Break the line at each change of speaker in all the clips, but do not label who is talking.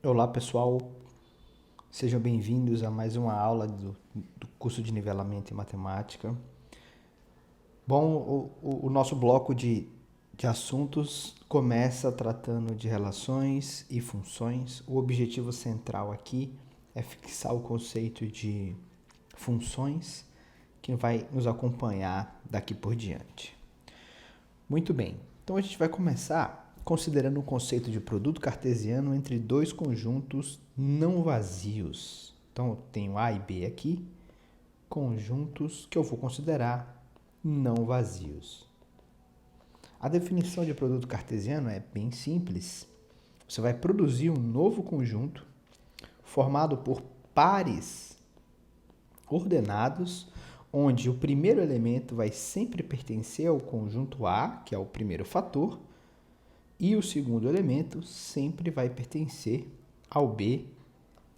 Olá pessoal, sejam bem-vindos a mais uma aula do curso de nivelamento em matemática. Bom, o nosso bloco de assuntos começa tratando de relações e funções. O objetivo central aqui é fixar o conceito de funções que vai nos acompanhar daqui por diante. Muito bem, então a gente vai começar considerando o conceito de produto cartesiano entre dois conjuntos não vazios. Então eu tenho A e B aqui, conjuntos que eu vou considerar não vazios. A definição de produto cartesiano é bem simples. Você vai produzir um novo conjunto formado por pares ordenados, onde o primeiro elemento vai sempre pertencer ao conjunto A, que é o primeiro fator, e o segundo elemento sempre vai pertencer ao B,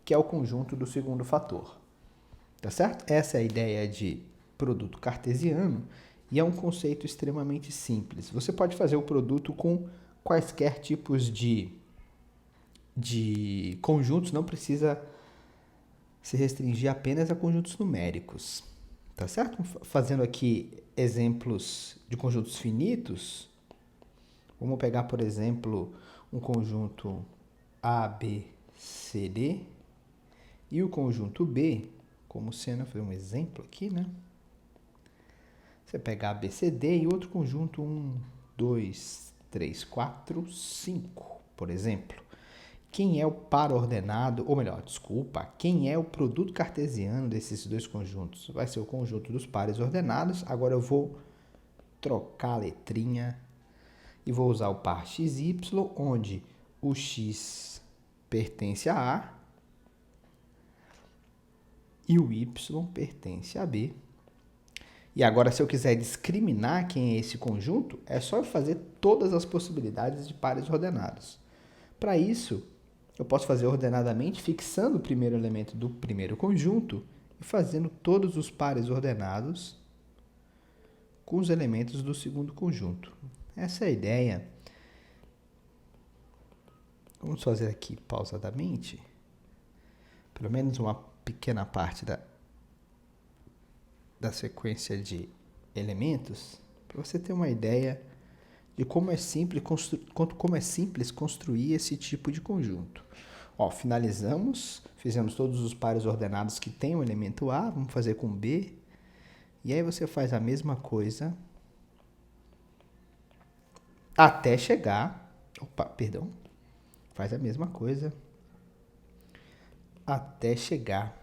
que é o conjunto do segundo fator. Tá certo? Essa é a ideia de produto cartesiano e é um conceito extremamente simples. Você pode fazer o produto com quaisquer tipos de conjuntos, não precisa se restringir apenas a conjuntos numéricos. Tá certo? Fazendo aqui exemplos de conjuntos finitos, vamos pegar, por exemplo, um conjunto A, B, C, D e o conjunto B, como sendo, vou fazer um exemplo aqui, né? Você pega A, B, C, D e outro conjunto 1, 2, 3, 4, 5, por exemplo. Quem é o par ordenado, ou melhor, desculpa, quem é o produto cartesiano desses dois conjuntos? Vai ser o conjunto dos pares ordenados. Agora eu vou trocar a letrinha e vou usar o par XY, onde o X pertence a A e o Y pertence a B. E agora, se eu quiser discriminar quem é esse conjunto, é só eu fazer todas as possibilidades de pares ordenados. Para isso, eu posso fazer ordenadamente, fixando o primeiro elemento do primeiro conjunto e fazendo todos os pares ordenados com os elementos do segundo conjunto. Essa é a ideia. Vamos fazer aqui pausadamente, pelo menos uma pequena parte da sequência de elementos, para você ter uma ideia de como é simples construir esse tipo de conjunto. Ó, fizemos todos os pares ordenados que tem o elemento A, vamos fazer com B, e aí você faz a mesma coisa até chegar, faz a mesma coisa até chegar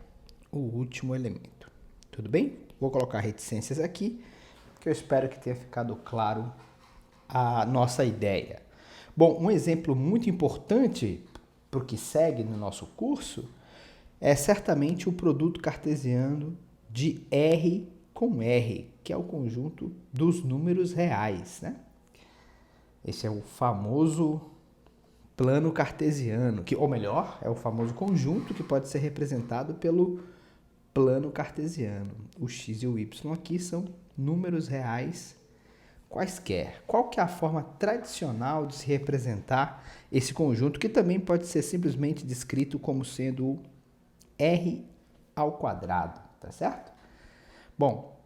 o último elemento. Tudo bem? Vou colocar reticências aqui, que eu espero que tenha ficado claro a nossa ideia. Bom, um exemplo muito importante para o que segue no nosso curso é certamente o produto cartesiano de R com R, que é o conjunto dos números reais, né? Esse é o famoso plano cartesiano, ou melhor, é o famoso conjunto que pode ser representado pelo plano cartesiano. O x e o y aqui são números reais quaisquer. Qual que é a forma tradicional de se representar esse conjunto, que também pode ser simplesmente descrito como sendo o R ao quadrado, tá certo? Bom,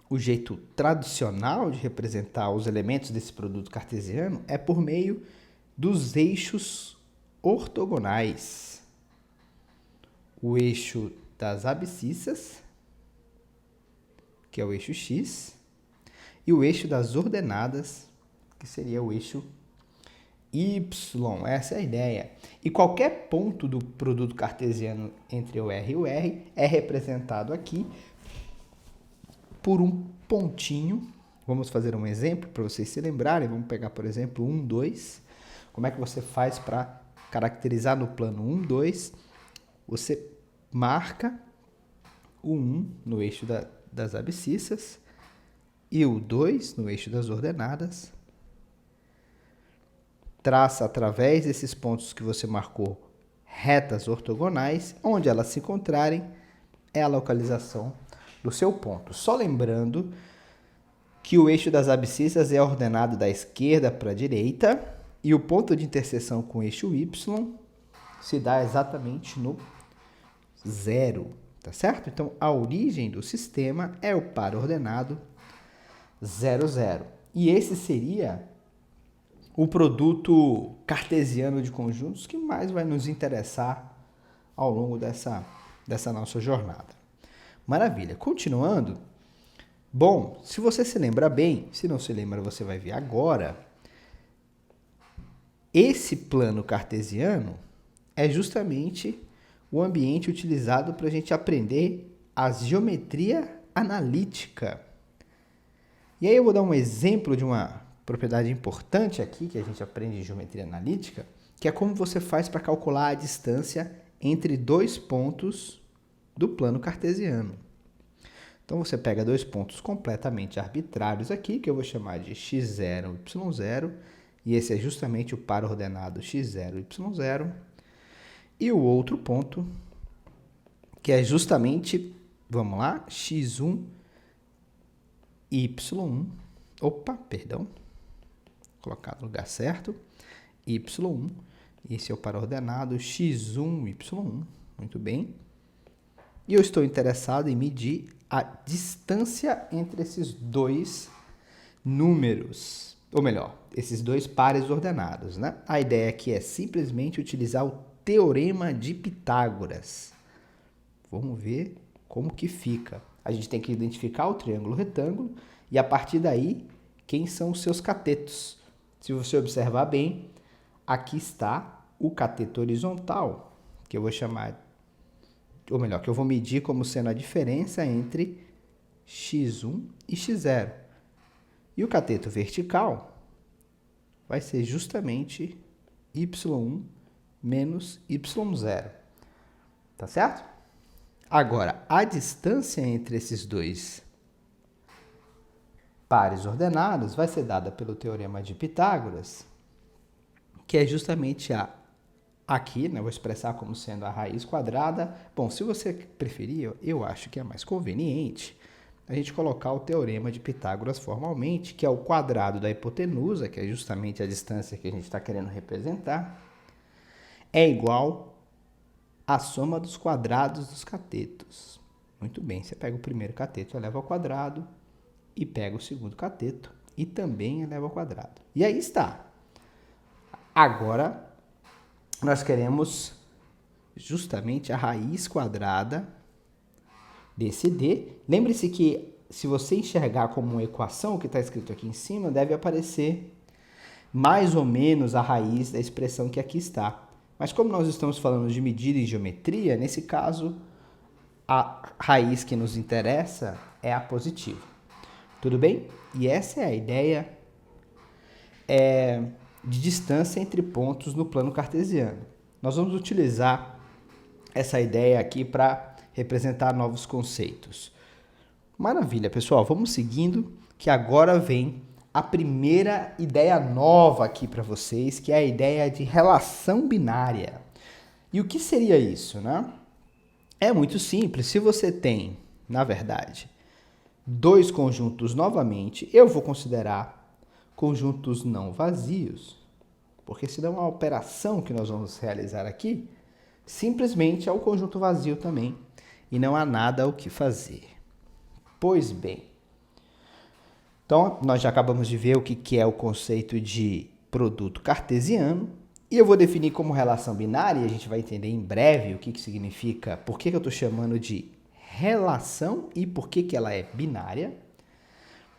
o jeito tradicional de representar os elementos desse produto cartesiano é por meio dos eixos ortogonais. O eixo das abscissas, que é o eixo x, e o eixo das ordenadas, que seria o eixo y. Essa é a ideia. E qualquer ponto do produto cartesiano entre o R e o R é representado aqui por um pontinho. Vamos fazer um exemplo para vocês se lembrarem. Vamos pegar, por exemplo, 1, 2. Como é que você faz para caracterizar no plano 1, 2? Você marca o 1 no eixo das abscissas e o 2 no eixo das ordenadas. Traça através desses pontos que você marcou retas ortogonais, onde elas se encontrarem é a localização do seu ponto. Só lembrando que o eixo das abscissas é ordenado da esquerda para a direita e o ponto de interseção com o eixo y se dá exatamente no zero, tá certo? Então, a origem do sistema é o par ordenado 0, 0. E esse seria o produto cartesiano de conjuntos que mais vai nos interessar ao longo dessa nossa jornada. Maravilha. Continuando. Bom, se você se lembra bem, se não se lembra, você vai ver agora. Esse plano cartesiano é justamente o ambiente utilizado para a gente aprender a geometria analítica. E aí eu vou dar um exemplo de uma propriedade importante aqui que a gente aprende em geometria analítica, que é como você faz para calcular a distância entre dois pontos do plano cartesiano. Então você pega dois pontos completamente arbitrários aqui, que eu vou chamar de x0 e y0, e esse é justamente o par ordenado x0 e y0. E o outro ponto, que é justamente, vamos lá, x1 e y1. Opa, perdão. Vou colocar no lugar certo. y1. Esse é o par ordenado x1, y1. Muito bem. E eu estou interessado em medir a distância entre esses dois números. Ou melhor, esses dois pares ordenados, né? A ideia aqui é simplesmente utilizar o teorema de Pitágoras. Vamos ver como que fica. A gente tem que identificar o triângulo retângulo e a partir daí, quem são os seus catetos. Se você observar bem, aqui está o cateto horizontal, que eu vou chamar, ou melhor, que eu vou medir como sendo a diferença entre x1 e x0. E o cateto vertical vai ser justamente y1 menos y0. Tá certo? Agora, a distância entre esses dois pares ordenados vai ser dada pelo teorema de Pitágoras, que é justamente aqui, né, vou expressar como sendo a raiz quadrada. Bom, se você preferir, eu acho que é mais conveniente a gente colocar o teorema de Pitágoras formalmente, que é o quadrado da hipotenusa, que é justamente a distância que a gente está querendo representar, é igual à soma dos quadrados dos catetos. Muito bem, você pega o primeiro cateto, eleva ao quadrado, e pega o segundo cateto e também eleva ao quadrado. E aí está. Agora, nós queremos justamente a raiz quadrada desse d. Lembre-se que se você enxergar como uma equação, o que está escrito aqui em cima, deve aparecer mais ou menos a raiz da expressão que aqui está. Mas como nós estamos falando de medida em geometria, nesse caso, a raiz que nos interessa é a positiva. Tudo bem? E essa é a ideia de distância entre pontos no plano cartesiano. Nós vamos utilizar essa ideia aqui para representar novos conceitos. Maravilha, pessoal. Vamos seguindo, que agora vem a primeira ideia nova aqui para vocês, que é a ideia de relação binária. E o que seria isso, né? É muito simples. Se você tem, na verdade, dois conjuntos novamente, eu vou considerar conjuntos não vazios, porque senão a operação que nós vamos realizar aqui simplesmente é o conjunto vazio também, e não há nada o que fazer. Pois bem, então nós já acabamos de ver o que é o conceito de produto cartesiano, e eu vou definir como relação binária, e a gente vai entender em breve o que significa, por que eu estou chamando de relação e por que ela é binária,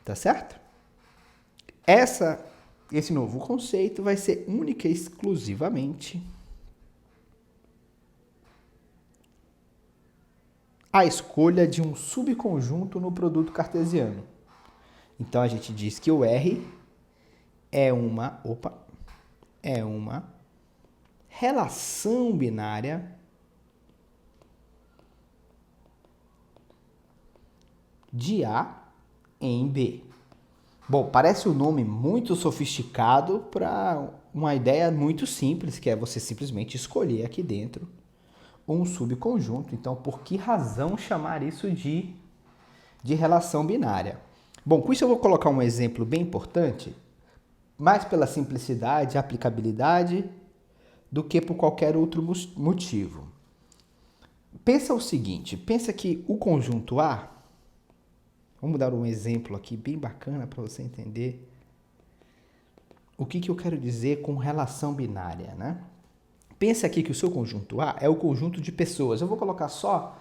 tá certo? Esse novo conceito vai ser única e exclusivamente a escolha de um subconjunto no produto cartesiano. Então a gente diz que o R é uma relação binária de A em B. Bom, parece um nome muito sofisticado para uma ideia muito simples, que é você simplesmente escolher aqui dentro um subconjunto. Então, por que razão chamar isso de relação binária? Bom, com isso eu vou colocar um exemplo bem importante, mais pela simplicidade e aplicabilidade do que por qualquer outro motivo. Pensa o seguinte, pensa que o conjunto A, vamos dar um exemplo aqui bem bacana para você entender o que eu quero dizer com relação binária, né? Pensa aqui que o seu conjunto A é o conjunto de pessoas. Eu vou colocar só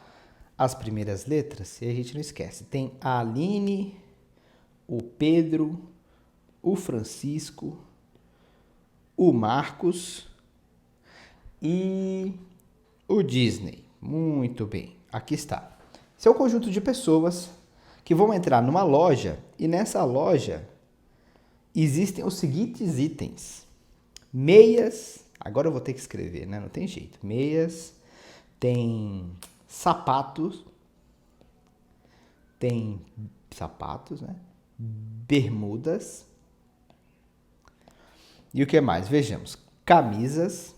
as primeiras letras e a gente não esquece. Tem a Aline, o Pedro, o Francisco, o Marcos e o Disney. Muito bem, aqui está. Esse é o conjunto de pessoas que vão entrar numa loja e nessa loja existem os seguintes itens. Meias, agora eu vou ter que escrever, né? Não tem jeito. Meias, tem sapatos, né? Bermudas. E o que mais? Vejamos. Camisas.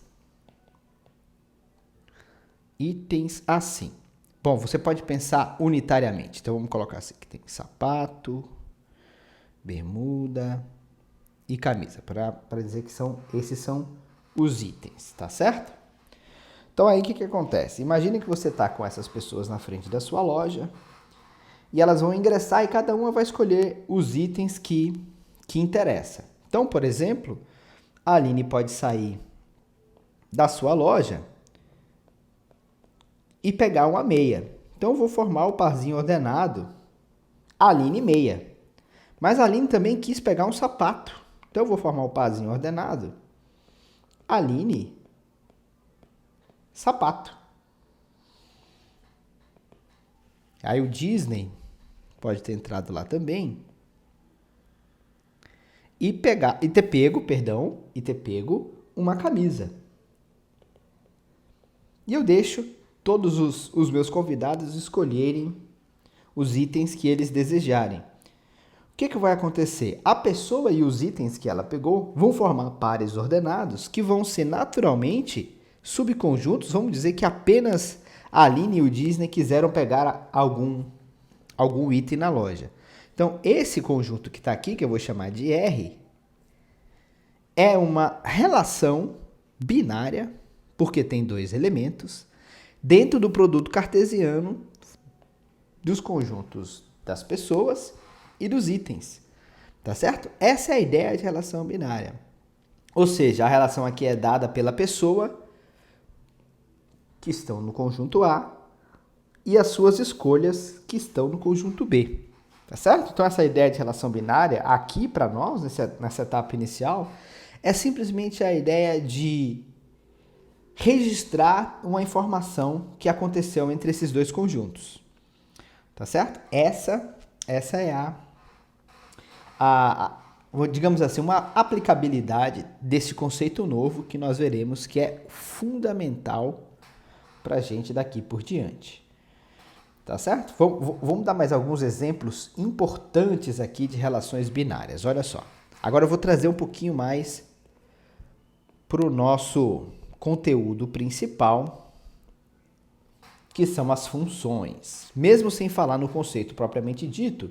Itens assim. Bom, você pode pensar unitariamente. Então, vamos colocar assim, que tem sapato, bermuda e camisa, para dizer que esses são os itens, tá certo? Então, aí o que acontece? Imagine que você está com essas pessoas na frente da sua loja e elas vão ingressar e cada uma vai escolher os itens que interessa. Então, por exemplo, a Aline pode sair da sua loja e pegar uma meia. Então, eu vou formar o parzinho ordenado Aline meia. Mas a Aline também quis pegar um sapato. Então, eu vou formar o parzinho ordenado Aline sapato. Aí o Disney pode ter entrado lá também e ter pego uma camisa. E eu deixo todos os meus convidados escolherem os itens que eles desejarem. O que vai acontecer? A pessoa e os itens que ela pegou vão formar pares ordenados que vão ser naturalmente subconjuntos. Vamos dizer que apenas a Aline e o Disney quiseram pegar algum item na loja. Então, esse conjunto que está aqui, que eu vou chamar de R, é uma relação binária, porque tem dois elementos, dentro do produto cartesiano dos conjuntos das pessoas e dos itens, tá certo? Essa é a ideia de relação binária. Ou seja, a relação aqui é dada pela pessoa que estão no conjunto A e as suas escolhas que estão no conjunto B, tá certo? Então essa ideia de relação binária aqui para nós, nessa etapa inicial, é simplesmente a ideia de registrar uma informação que aconteceu entre esses dois conjuntos. Tá certo? Essa é digamos assim, uma aplicabilidade desse conceito novo que nós veremos que é fundamental para a gente daqui por diante. Tá certo? Vamos dar mais alguns exemplos importantes aqui de relações binárias. Olha só. Agora eu vou trazer um pouquinho mais para o nosso conteúdo principal, que são as funções. Mesmo sem falar no conceito propriamente dito,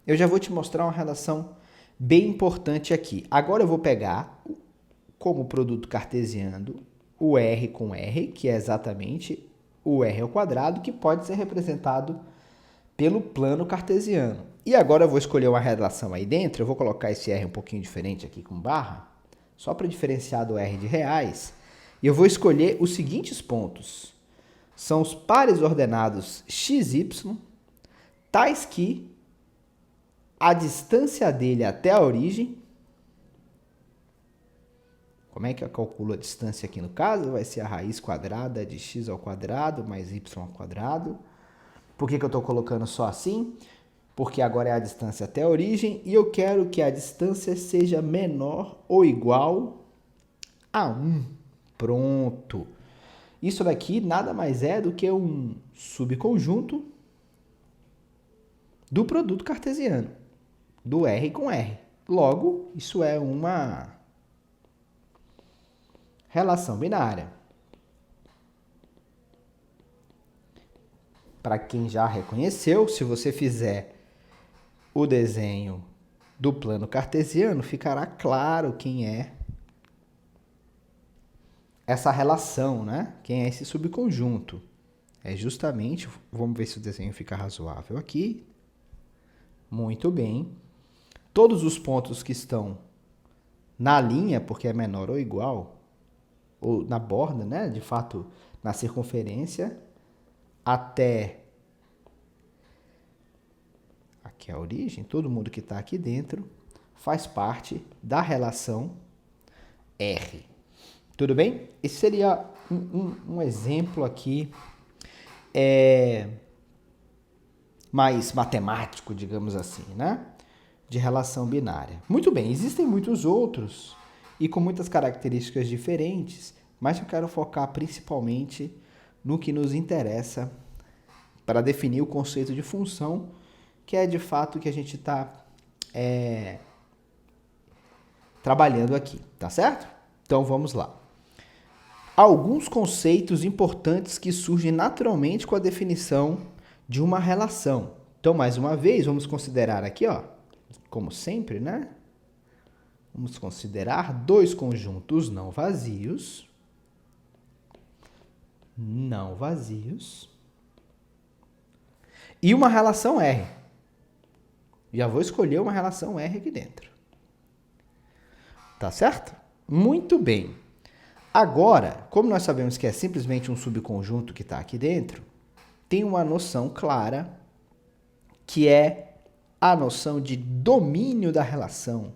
eu já vou te mostrar uma relação bem importante aqui. Agora eu vou pegar como produto cartesiano o R com R, que é exatamente o R ao quadrado, que pode ser representado pelo plano cartesiano. E agora eu vou escolher uma relação aí dentro, eu vou colocar esse R um pouquinho diferente aqui com barra, só para diferenciar do R de reais, e eu vou escolher os seguintes pontos. São os pares ordenados XY, tais que a distância dele até a origem, como é que eu calculo a distância aqui no caso? Vai ser a raiz quadrada de x ao quadrado mais y ao quadrado. Por que eu estou colocando só assim? Porque agora é a distância até a origem e eu quero que a distância seja menor ou igual a 1. Pronto. Isso daqui nada mais é do que um subconjunto do produto cartesiano, do R com R. Logo, isso é uma relação binária. Para quem já reconheceu, se você fizer o desenho do plano cartesiano, ficará claro quem é essa relação, né? Quem é esse subconjunto? É justamente, vamos ver se o desenho fica razoável aqui. Muito bem. Todos os pontos que estão na linha, porque é menor ou igual, ou na borda, né? De fato, na circunferência, até aqui é a origem, todo mundo que está aqui dentro faz parte da relação R. Tudo bem? Esse seria um exemplo aqui mais matemático, digamos assim, né? De relação binária. Muito bem, existem muitos outros e com muitas características diferentes, mas eu quero focar principalmente no que nos interessa para definir o conceito de função, que é de fato o que a gente está trabalhando aqui, tá certo? Então vamos lá. Alguns conceitos importantes que surgem naturalmente com a definição de uma relação. Então, mais uma vez, vamos considerar aqui, ó, como sempre, né? Vamos considerar dois conjuntos não vazios. Não vazios. E uma relação R. Já vou escolher uma relação R aqui dentro. Tá certo? Muito bem. Agora, como nós sabemos que é simplesmente um subconjunto que está aqui dentro, tem uma noção clara, que é a noção de domínio da relação.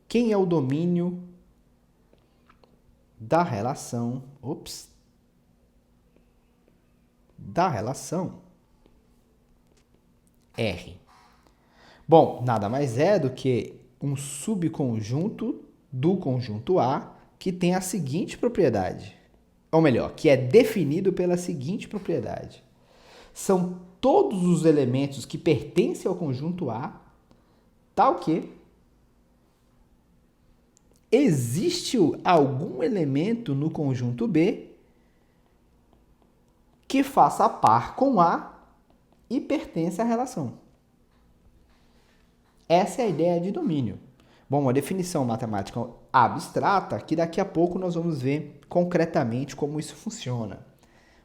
Quem é o domínio da relação? Da relação R. Bom, nada mais é do que um subconjunto do conjunto A que tem a seguinte propriedade. Ou melhor, que é definido pela seguinte propriedade. São todos os elementos que pertencem ao conjunto A, tal que existe algum elemento no conjunto B que faça par com A e pertence à relação. Essa é a ideia de domínio. Bom, uma definição matemática abstrata que daqui a pouco nós vamos ver concretamente como isso funciona.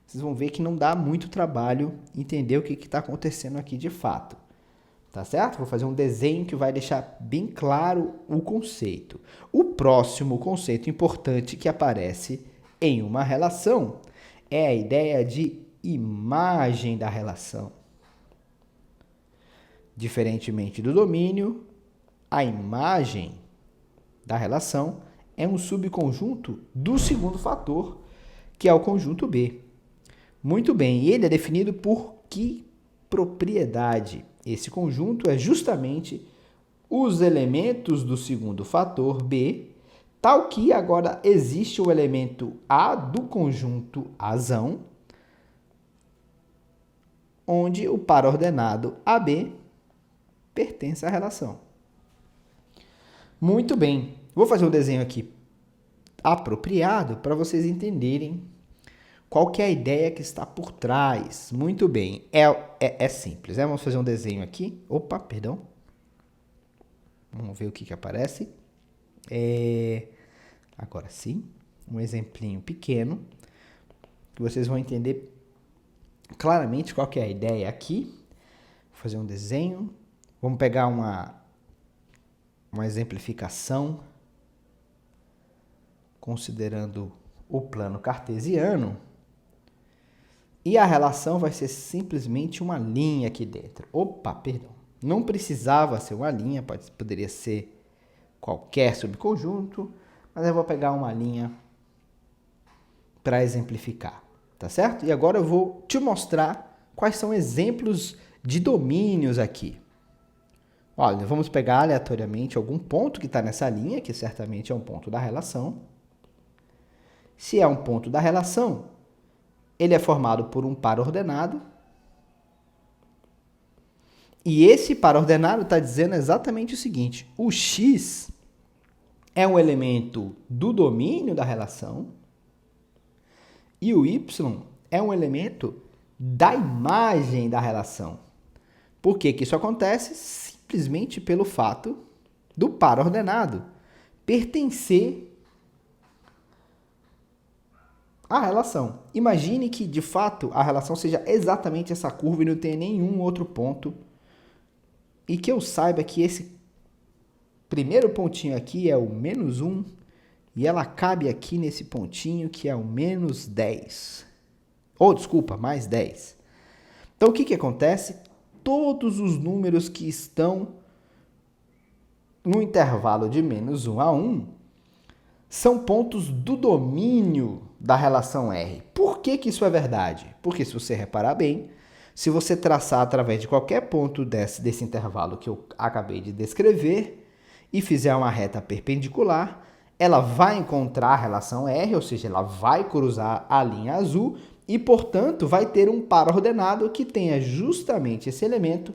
Vocês vão ver que não dá muito trabalho entender o que está acontecendo aqui de fato. Tá certo? Vou fazer um desenho que vai deixar bem claro o conceito. O próximo conceito importante que aparece em uma relação é a ideia de imagem da relação. Diferentemente do domínio, a imagem da relação é um subconjunto do segundo fator, que é o conjunto B. Muito bem, e ele é definido por que propriedade? Esse conjunto é justamente os elementos do segundo fator B, tal que agora existe o elemento A do conjunto Azão, onde o par ordenado AB pertence à relação. Muito bem, vou fazer um desenho aqui apropriado para vocês entenderem qual que é a ideia que está por trás. Muito bem, é simples, né? Vamos fazer um desenho aqui. Opa, perdão. Vamos ver o que aparece. Agora sim, um exemplinho pequeno, que vocês vão entender claramente qual que é a ideia aqui. Vou fazer um desenho. Vamos pegar uma exemplificação, considerando o plano cartesiano. E a relação vai ser simplesmente uma linha aqui dentro. Opa, perdão. Não precisava ser uma linha, poderia ser qualquer subconjunto, mas eu vou pegar uma linha para exemplificar, tá certo? E agora eu vou te mostrar quais são exemplos de domínios aqui. Olha, vamos pegar aleatoriamente algum ponto que está nessa linha, que certamente é um ponto da relação. Se é um ponto da relação, ele é formado por um par ordenado. E esse par ordenado está dizendo exatamente o seguinte: o x é um elemento do domínio da relação e o y é um elemento da imagem da relação. Por que que isso acontece? Simplesmente pelo fato do par ordenado pertencer a relação. Imagine que, de fato, a relação seja exatamente essa curva e não tenha nenhum outro ponto. E que eu saiba que esse primeiro pontinho aqui é o menos 1 e ela cabe aqui nesse pontinho que é o menos 10. Ou, desculpa, mais 10. Então, o que acontece? Todos os números que estão no intervalo de menos 1 a 1 são pontos do domínio da relação R. Por que isso é verdade? Porque se você reparar bem, se você traçar através de qualquer ponto desse intervalo que eu acabei de descrever e fizer uma reta perpendicular, ela vai encontrar a relação R, ou seja, ela vai cruzar a linha azul e, portanto, vai ter um par ordenado que tenha justamente esse elemento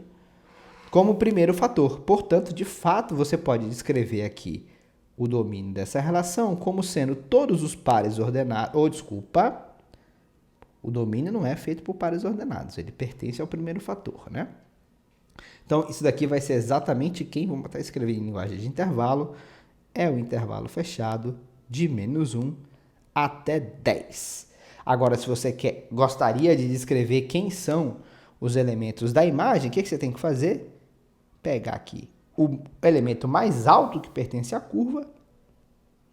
como primeiro fator. Portanto, de fato, você pode descrever aqui o domínio dessa relação como sendo todos os pares ordenados, o domínio não é feito por pares ordenados, ele pertence ao primeiro fator, né? Então, isso daqui vai ser exatamente quem, vamos estar escrevendo em linguagem de intervalo, é o intervalo fechado de menos 1 até 10. Agora, se você gostaria de descrever quem são os elementos da imagem, o que você tem que fazer? Pegar aqui o elemento mais alto que pertence à curva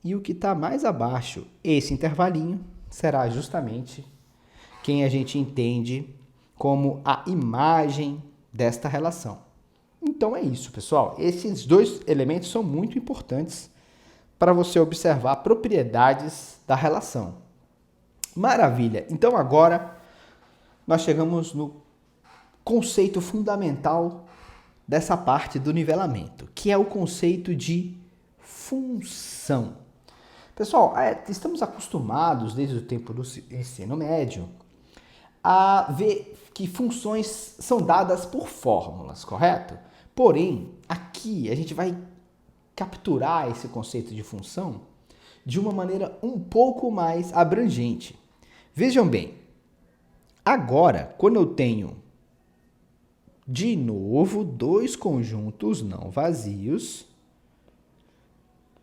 e o que está mais abaixo. Esse intervalinho será justamente quem a gente entende como a imagem desta relação. Então é isso, pessoal. Esses dois elementos são muito importantes para você observar propriedades da relação. Maravilha! Então agora nós chegamos no conceito fundamental dessa parte do nivelamento, que é o conceito de função. Pessoal, estamos acostumados desde o tempo do ensino médio a ver que funções são dadas por fórmulas, correto? Porém, aqui a gente vai capturar esse conceito de função de uma maneira um pouco mais abrangente. Vejam bem, agora, quando eu tenho de novo dois conjuntos não vazios,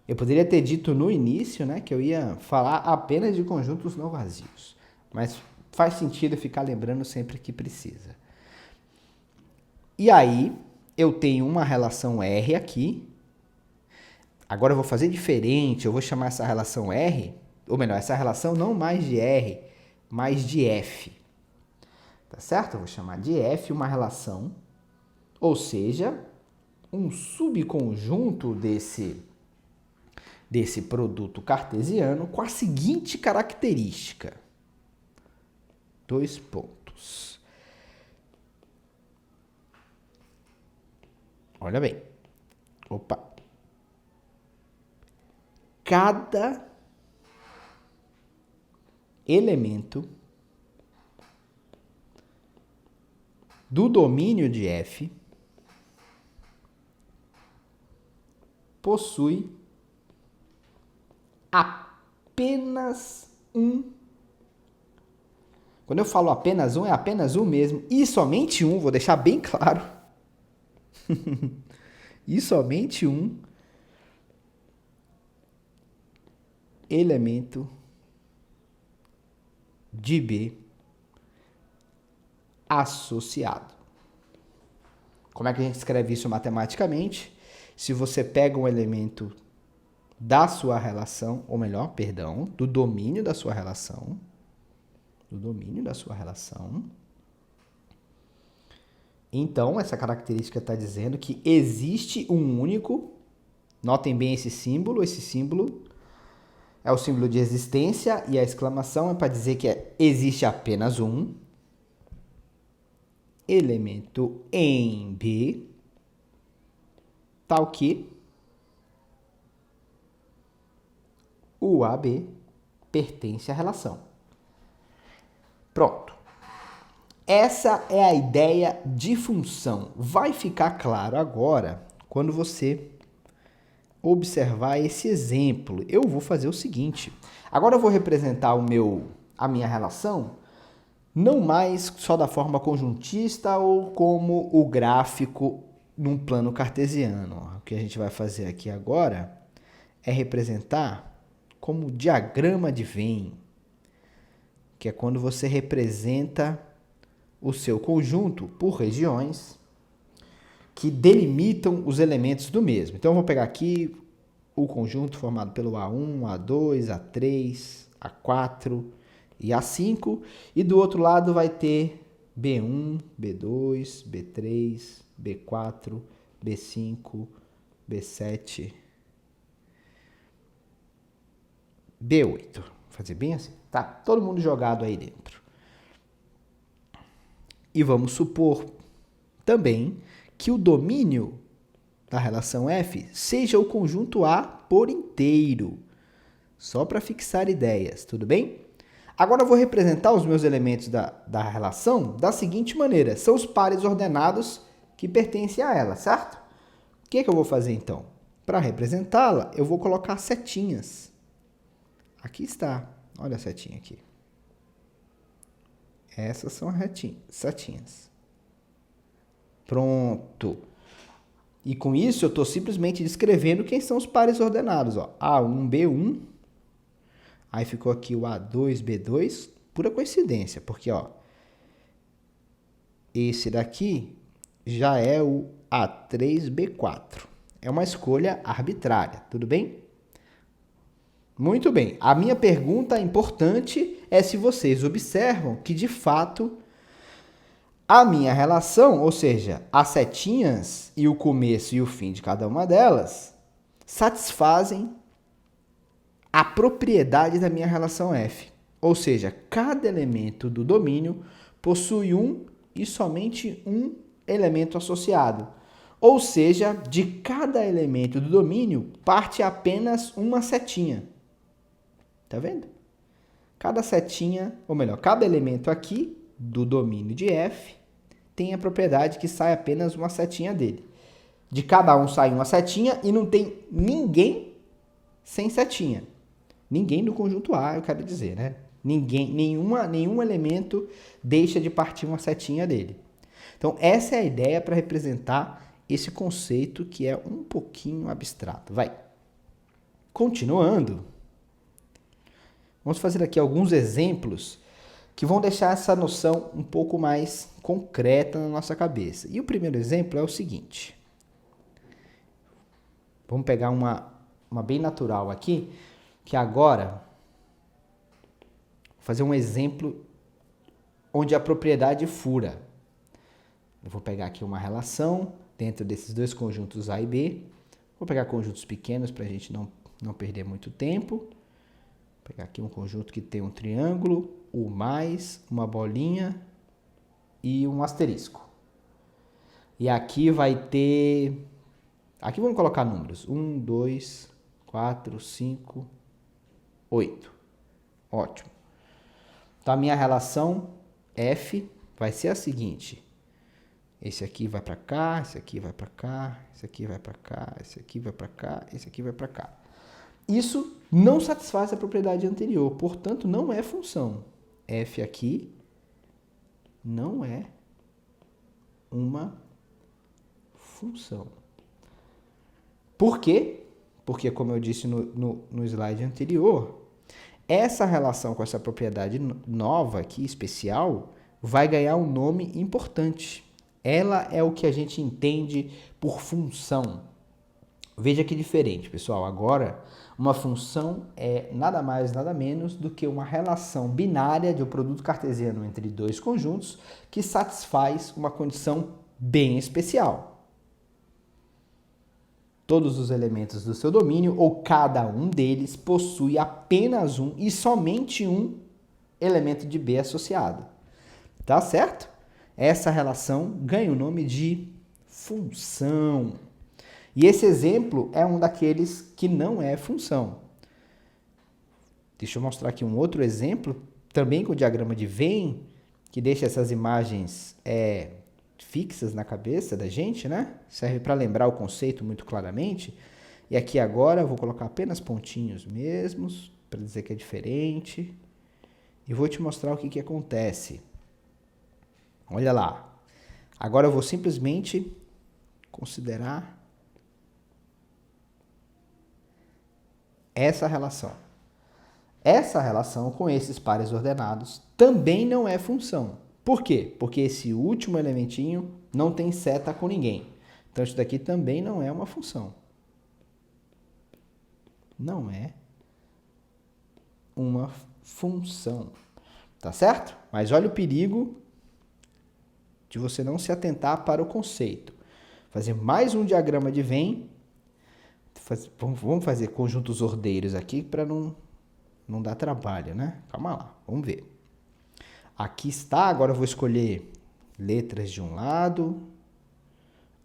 eu poderia ter dito no início, né, que eu ia falar apenas de conjuntos não vazios, mas faz sentido ficar lembrando sempre que precisa. E aí, eu tenho uma relação R aqui. Agora eu vou fazer diferente, eu vou chamar essa relação R, ou melhor, essa relação não mais de R, mas de F. Tá certo? Eu vou chamar de F uma relação, ou seja, um subconjunto desse produto cartesiano com a seguinte característica. 2 pontos. Olha bem. Opa. Cada elemento do domínio de F possui apenas um. Quando eu falo apenas um, é apenas um mesmo. E somente um, vou deixar bem claro. E somente um elemento de B associado. Como é que a gente escreve isso matematicamente? Se você pega um elemento da sua relação, ou melhor, perdão, do domínio da sua relação, então essa característica está dizendo que existe um único, notem bem esse símbolo é o símbolo de existência e a exclamação é para dizer que existe apenas um elemento em B, tal que o AB pertence à relação. Pronto. Essa é a ideia de função. Vai ficar claro agora quando você observar esse exemplo. Eu vou fazer o seguinte. Agora eu vou representar a minha relação não mais só da forma conjuntista ou como o gráfico num plano cartesiano. O que a gente vai fazer aqui agora é representar como diagrama de Venn. que é quando você representa o seu conjunto por regiões que delimitam os elementos do mesmo. Então, eu vou pegar aqui o conjunto formado pelo A1, A2, A3, A4 e A5. E do outro lado vai ter B1, B2, B3, B4, B5, B7, B8. Vou fazer bem assim. Tá todo mundo jogado aí dentro. E vamos supor também que o domínio da relação F seja o conjunto A por inteiro. Só para fixar ideias, tudo bem? Agora eu vou representar os meus elementos da relação da seguinte maneira. São os pares ordenados que pertencem a ela, certo? O que eu vou fazer então? Para representá-la, eu vou colocar setinhas. Aqui está. Olha a setinha aqui. Essas são as setinhas. Pronto. E com isso eu estou simplesmente descrevendo quem são os pares ordenados. Ó. A1, B1. Aí ficou aqui o A2, B2. Pura coincidência, porque ó, esse daqui já é o A3, B4. É uma escolha arbitrária, tudo bem? Muito bem. A minha pergunta importante é se vocês observam que, de fato, a minha relação, ou seja, as setinhas e o começo e o fim de cada uma delas, satisfazem a propriedade da minha relação F. Ou seja, cada elemento do domínio possui um e somente um elemento associado. Ou seja, de cada elemento do domínio parte apenas uma setinha. Tá vendo? Cada setinha, ou melhor, cada elemento aqui do domínio de F tem a propriedade que sai apenas uma setinha dele. De cada um sai uma setinha e não tem ninguém sem setinha. Ninguém do conjunto A, eu quero dizer, né? Nenhum elemento deixa de partir uma setinha dele. Então, essa é a ideia para representar esse conceito que é um pouquinho abstrato. Vai. Continuando, vamos fazer aqui alguns exemplos que vão deixar essa noção um pouco mais concreta na nossa cabeça. E o primeiro exemplo é o seguinte. Vamos pegar uma bem natural aqui, que agora vou fazer um exemplo onde a propriedade fura. Eu vou pegar aqui uma relação dentro desses dois conjuntos A e B. Vou pegar conjuntos pequenos para a gente não perder muito tempo. Vou pegar aqui um conjunto que tem um triângulo, o mais, uma bolinha e um asterisco. E aqui vai ter... Aqui vamos colocar números. 1, 2, 4, 5, 8. Ótimo. Então, a minha relação F vai ser a seguinte. Esse aqui vai para cá, esse aqui vai para cá, esse aqui vai para cá, esse aqui vai para cá, esse aqui vai para cá. Isso não satisfaz a propriedade anterior, portanto, não é função. F aqui não é uma função. Por quê? Porque, como eu disse no slide anterior, essa relação com essa propriedade nova aqui, especial, vai ganhar um nome importante. Ela é o que a gente entende por função. Veja que diferente, pessoal. Agora, uma função é nada mais, nada menos do que uma relação binária de um produto cartesiano entre dois conjuntos que satisfaz uma condição bem especial. Todos os elementos do seu domínio, ou cada um deles, possui apenas um e somente um elemento de B associado. Tá certo? Essa relação ganha o nome de função. E esse exemplo é um daqueles que não é função. Deixa eu mostrar aqui um outro exemplo, também com o diagrama de Venn, que deixa essas imagens fixas na cabeça da gente, né? Serve para lembrar o conceito muito claramente. E aqui agora eu vou colocar apenas pontinhos mesmos, para dizer que é diferente. E vou te mostrar o que acontece. Olha lá. Agora eu vou simplesmente considerar essa relação. Essa relação com esses pares ordenados também não é função. Por quê? Porque esse último elementinho não tem seta com ninguém. Então, isso daqui também não é uma função. Não é uma função. Tá certo? Mas olha o perigo de você não se atentar para o conceito. Fazer mais um diagrama de Venn. Vamos fazer conjuntos ordeiros aqui para não dar trabalho, né? Calma lá, vamos ver. Aqui está, agora eu vou escolher letras de um lado,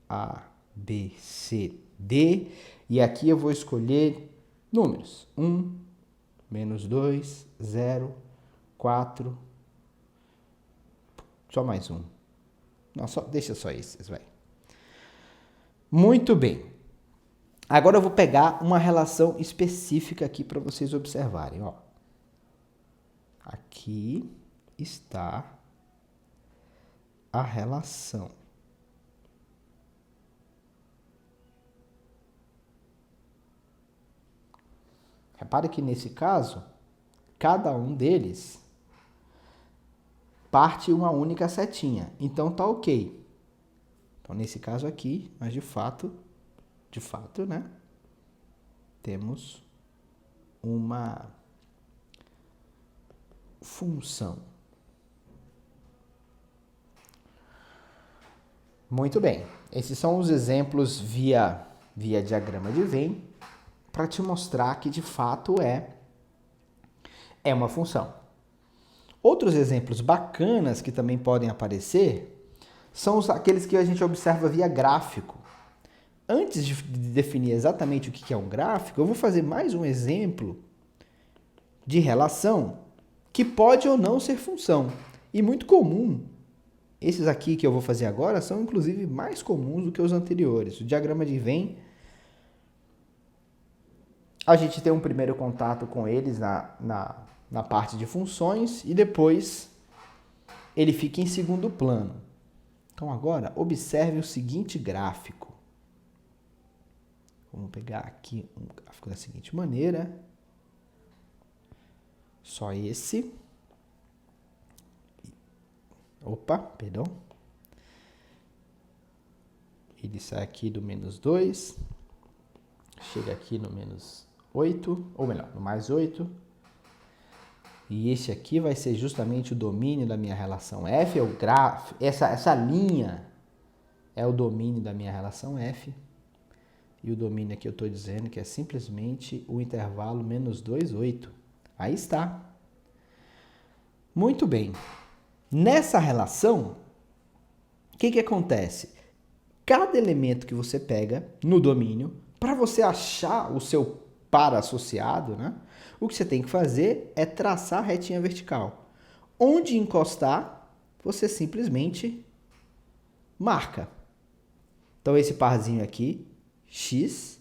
A, B, C, D, e aqui eu vou escolher números. 1, -2, 0, 4, só mais um. Não, deixa só esses, vai. Muito bem. Agora eu vou pegar uma relação específica aqui para vocês observarem. Ó. Aqui está a relação. Repare que nesse caso, cada um deles parte uma única setinha. Então tá ok. Então nesse caso aqui, mas de fato, né? Temos uma função. Muito bem. Esses são os exemplos via diagrama de Venn para te mostrar que de fato é uma função. Outros exemplos bacanas que também podem aparecer são aqueles que a gente observa via gráfico. Antes de definir exatamente o que é um gráfico, eu vou fazer mais um exemplo de relação que pode ou não ser função. E muito comum. Esses aqui que eu vou fazer agora são, inclusive, mais comuns do que os anteriores. O diagrama de Venn, a gente tem um primeiro contato com eles na parte de funções e depois ele fica em segundo plano. Então, agora, observe o seguinte gráfico. Vamos pegar aqui um gráfico da seguinte maneira. Só esse. Opa, perdão. Ele sai aqui do -2. Chega aqui no -8, ou melhor, no +8. E esse aqui vai ser justamente o domínio da minha relação F, é o gráfico, essa linha é o domínio da minha relação F. E o domínio aqui eu estou dizendo que é simplesmente o intervalo -2, 8. Aí está. Muito bem. Nessa relação, o que acontece? Cada elemento que você pega no domínio, para você achar o seu par associado, né? O que você tem que fazer é traçar a retinha vertical. Onde encostar, você simplesmente marca. Então, esse parzinho aqui, x,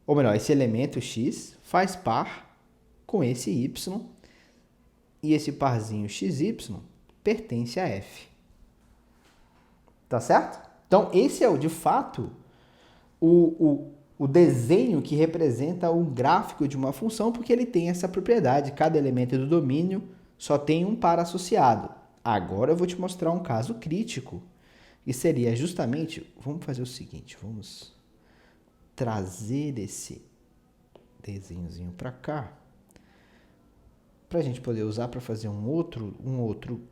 ou melhor, esse elemento x faz par com esse y, e esse parzinho xy pertence a f. Tá certo? Então, esse é, de fato, o desenho que representa o gráfico de uma função, porque ele tem essa propriedade. Cada elemento do domínio só tem um par associado. Agora eu vou te mostrar um caso crítico, que seria justamente... Vamos fazer o seguinte, vamos trazer esse desenhozinho para cá, para a gente poder usar para fazer um outro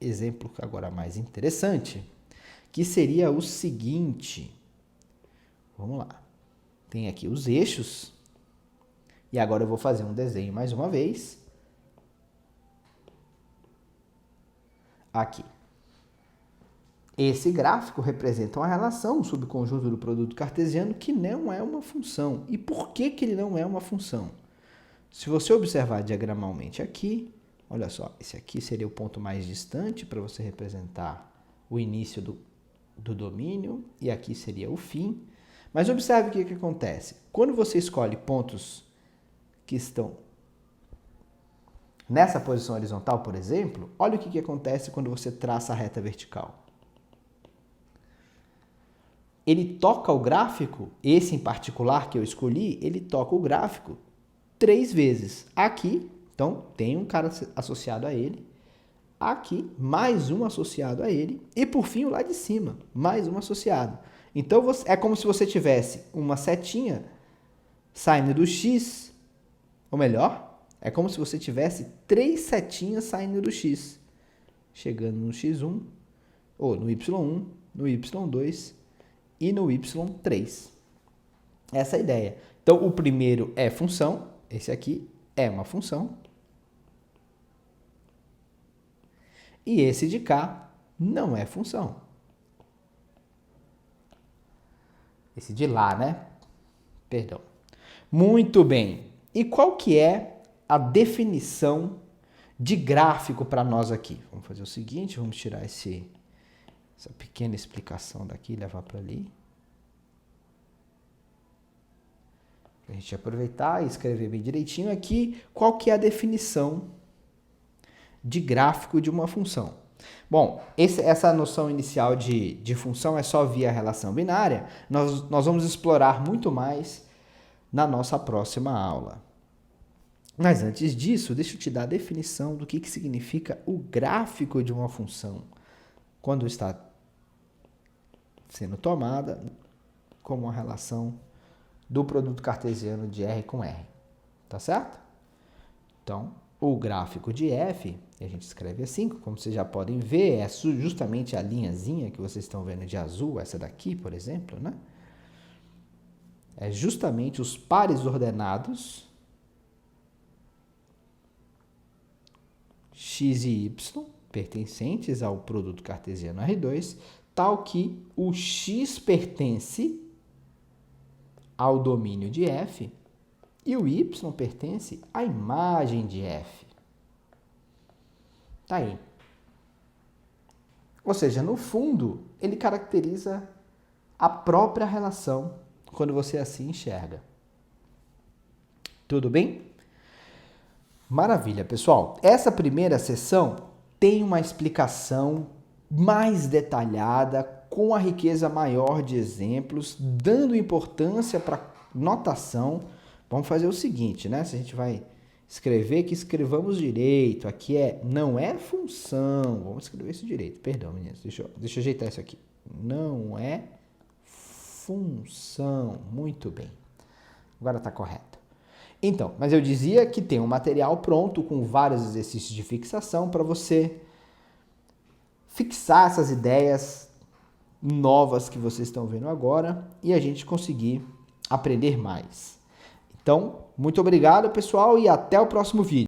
exemplo agora mais interessante, que seria o seguinte. Vamos lá. Tem aqui os eixos. E agora eu vou fazer um desenho mais uma vez. Aqui. Esse gráfico representa uma relação, um subconjunto do produto cartesiano que não é uma função. E por que ele não é uma função? Se você observar diagramalmente aqui, olha só, esse aqui seria o ponto mais distante para você representar o início do domínio, e aqui seria o fim. Mas observe o que acontece. Quando você escolhe pontos que estão nessa posição horizontal, por exemplo, olha o que acontece quando você traça a reta vertical. Ele toca o gráfico, esse em particular que eu escolhi, ele toca o gráfico 3 vezes. Aqui, então, tem um cara associado a ele. Aqui, mais um associado a ele. E, por fim, o lá de cima, mais um associado. Então, é como se você tivesse uma setinha saindo do X, ou melhor, é como se você tivesse 3 setinhas saindo do X, chegando no X1, ou no Y1, no Y2 e no Y3. Essa é a ideia. Então, o primeiro é função, esse aqui é uma função, e esse de cá não é função. Esse de lá, né? Perdão. Muito bem. E qual que é a definição de gráfico para nós aqui? Vamos fazer o seguinte, vamos tirar essa pequena explicação daqui e levar para ali. A gente aproveitar e escrever bem direitinho aqui qual que é a definição de gráfico de uma função. Bom, essa noção inicial de função é só via relação binária. Nós vamos explorar muito mais na nossa próxima aula. Mas antes disso, deixa eu te dar a definição do que significa o gráfico de uma função quando está sendo tomada como uma relação do produto cartesiano de R com R. Tá certo? Então, o gráfico de f, a gente escreve assim, como vocês já podem ver, é justamente a linhazinha que vocês estão vendo de azul, essa daqui, por exemplo, né? É justamente os pares ordenados x e y, pertencentes ao produto cartesiano R2, tal que o x pertence ao domínio de f e o y pertence à imagem de f. Tá aí. Ou seja, no fundo, ele caracteriza a própria relação quando você assim enxerga. Tudo bem? Maravilha, pessoal. Essa primeira sessão tem uma explicação mais detalhada, com a riqueza maior de exemplos, dando importância para notação. Vamos fazer o seguinte, né? Se a gente vai escrever, que escrevamos direito. Aqui não é função. Vamos escrever isso direito. Perdão, meninas. Deixa eu ajeitar isso aqui. Não é função. Muito bem. Agora está correto. Então, mas eu dizia que tem um material pronto com vários exercícios de fixação para você fixar essas ideias novas que vocês estão vendo agora e a gente conseguir aprender mais. Então, muito obrigado, pessoal, e até o próximo vídeo.